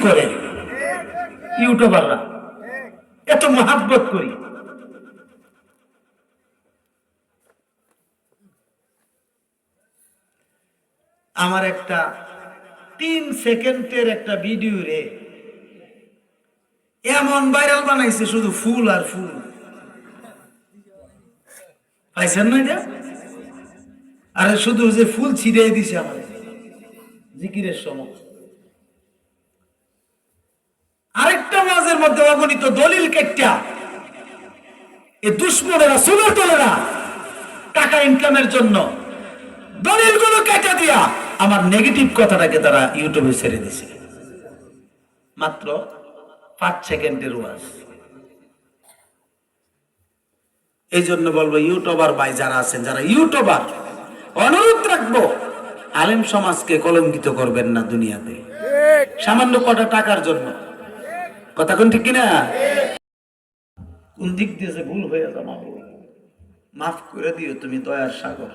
করে ইউটিউবাররা, এত মহাব্বত করি। আমার একটা 3 সেকেন্ডের একটা ভিডিও রে এমন ভাইরাল বানাইছে, শুধু ফুল আর ফুল। পাইছেন না এটা? আরে শুধু যে ফুল ছিড়িয়ে দিছে আমার জিকিরের সময়। আরেকটা মাঝের মধ্যে অগণিত দলিল কেটটা এই দুশ্মনেরা, সুলের দলেরা টাকা ইনকামের জন্য দলিলগুলো কেটে দিয়া আমার নেগেটিভ কথাটাকে তারা ইউটিউবে ছেড়ে দিছে। মাত্র 5 সেকেন্ডের ওয়াজ। এই জন্য বলবো ইউটিউবার ভাই যারা আছেন, যারা ইউটিউবার, অনুরোধ রাখবো আলেম সমাজকে কলঙ্কিত করবেন না দুনিয়াতে সামান্য কটা টাকার জন্য। কথা কোন ঠিক কিনা? কোন দিক দিয়ে ভুল হয়ে যাও মাফ করে দিও, তুমি দয়ার সাগর।